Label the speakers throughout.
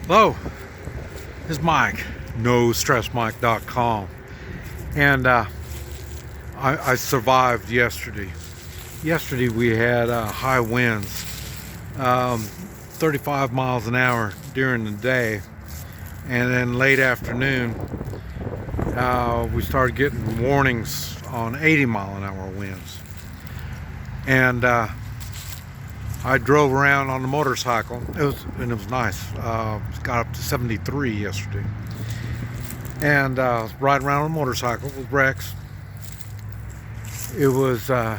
Speaker 1: Hello, this is Mike, NoStressMike.com, and I survived yesterday. Yesterday we had high winds, 35 miles an hour during the day, and then late afternoon we started getting warnings on 80-mile-an-hour winds, and I drove around on the motorcycle. It was nice. It got up to 73 yesterday, and riding around on a motorcycle with Rex. It was. I'm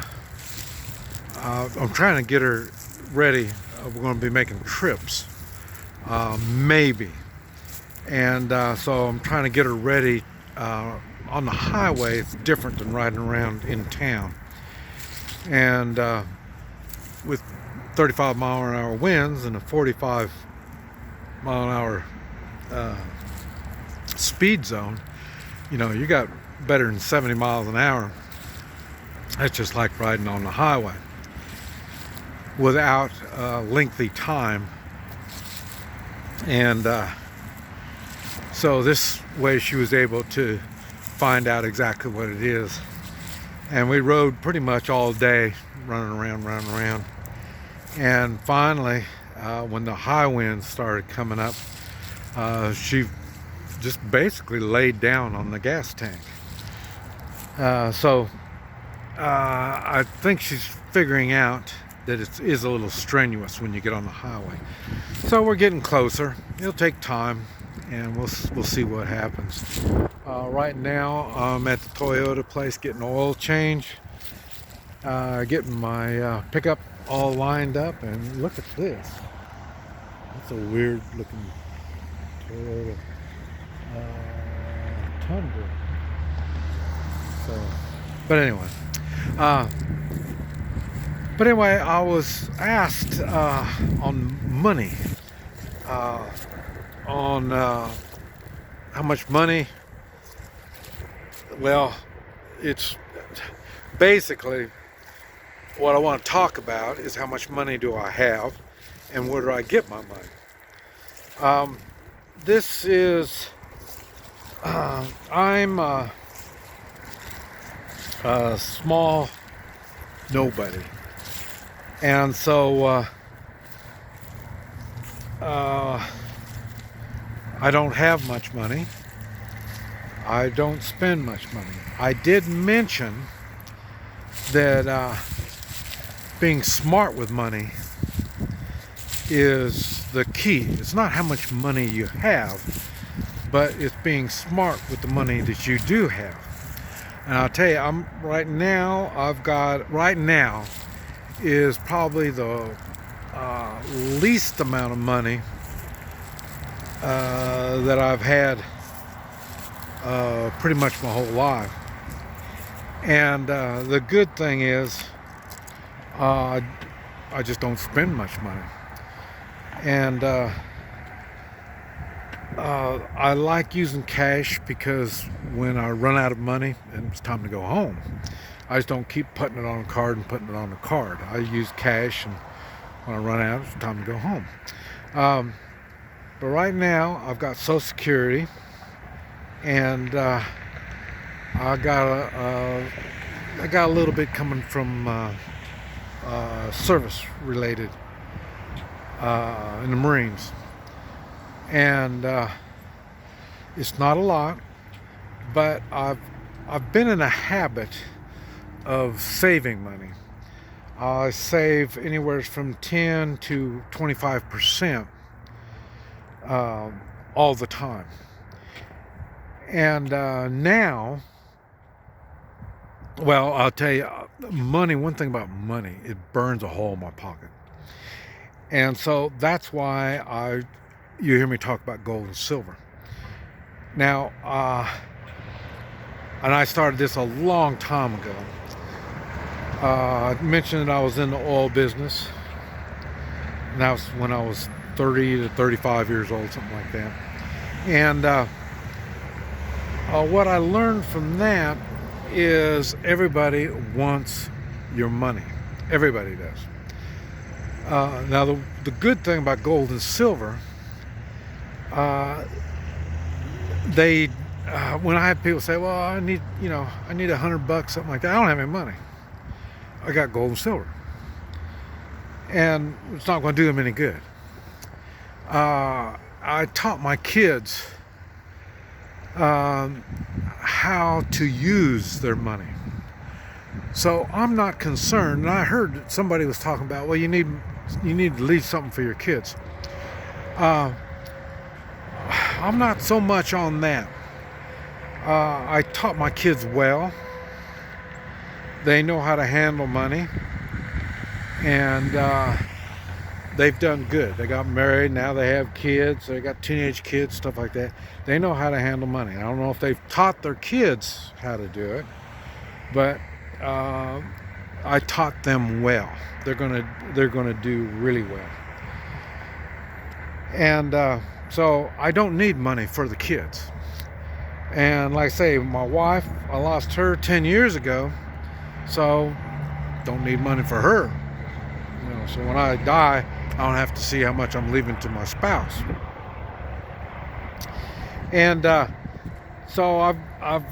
Speaker 1: trying to get her ready. We're going to be making trips, maybe, and so I'm trying to get her ready. On the highway, it's different than riding around in town, and with 35-mile-an-hour winds and a 45-mile-an-hour speed zone, you got better than 70 miles an hour. That's just like riding on the highway without lengthy time. And so this way she was able to find out exactly what it is. And we rode pretty much all day, running around. And finally, when the high winds started coming up, she just basically laid down on the gas tank. So I think she's figuring out that it is a little strenuous when you get on the highway. So we're getting closer. It'll take time, and we'll see what happens. Right now, I'm at the Toyota place getting oil change, getting my pickup all lined up, and look at this. That's a weird looking Toyota Tundra. So, but anyway, I was asked on money, on how much money. Well, it's basically what I want to talk about is how much money do I have and where do I get my money. This is, I'm a small nobody. And so I don't have much money. I don't spend much money. I did mention that being smart with money is the key. It's not how much money you have, but it's being smart with the money that you do have. And I'll tell you, right now is probably the least amount of money that I've had pretty much my whole life. And the good thing is I just don't spend much money. And I like using cash because when I run out of money and it's time to go home, I just don't keep putting it on a card and putting it on a card. I use cash, and when I run out, it's time to go home. But right now, I've got Social Security, and I got a little bit coming from service related in the Marines, and it's not a lot, but I've been in a habit of saving money. I save anywhere from 10 to 25% all the time. And now, well, I'll tell you, money, one thing about money, it burns a hole in my pocket. And so that's why you hear me talk about gold and silver. Now, and I started this a long time ago. I mentioned that I was in the oil business, and that was when I was 30 to 35 years old, something like that. And what I learned from that is everybody wants your money. Everybody does. Now, the good thing about gold and silver Uh, they when I have people say, "Well, I need $100, something like that," I don't have any money. I got gold and silver, and it's not going to do them any good. I taught my kids how to use their money. So I'm not concerned. And I heard somebody was talking about, well, you need to leave something for your kids. I'm not so much on that. I taught my kids well. They know how to handle money, and they've done good. They got married, now they have kids, they got teenage kids, stuff like that. They know how to handle money. I don't know if they've taught their kids how to do it, but I taught them well. They're gonna do really well. And so I don't need money for the kids. And like I say, my wife, I lost her 10 years ago, so don't need money for her. So when I die, I don't have to see how much I'm leaving to my spouse. And so I've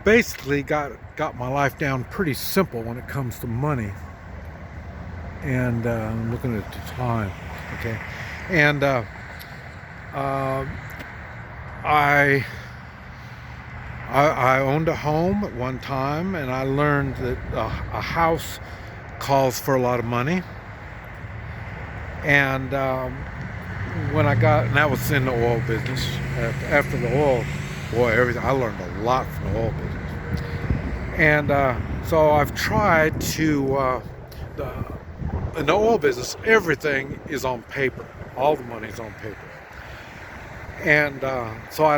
Speaker 1: basically got my life down pretty simple when it comes to money. And I'm looking at the time, okay. And I owned a home at one time, and I learned that a house calls for a lot of money. And when and that was in the oil business. After the oil, boy, everything, I learned a lot from the oil business. And so I've tried to, in the oil business, everything is on paper. All the money is on paper. And so I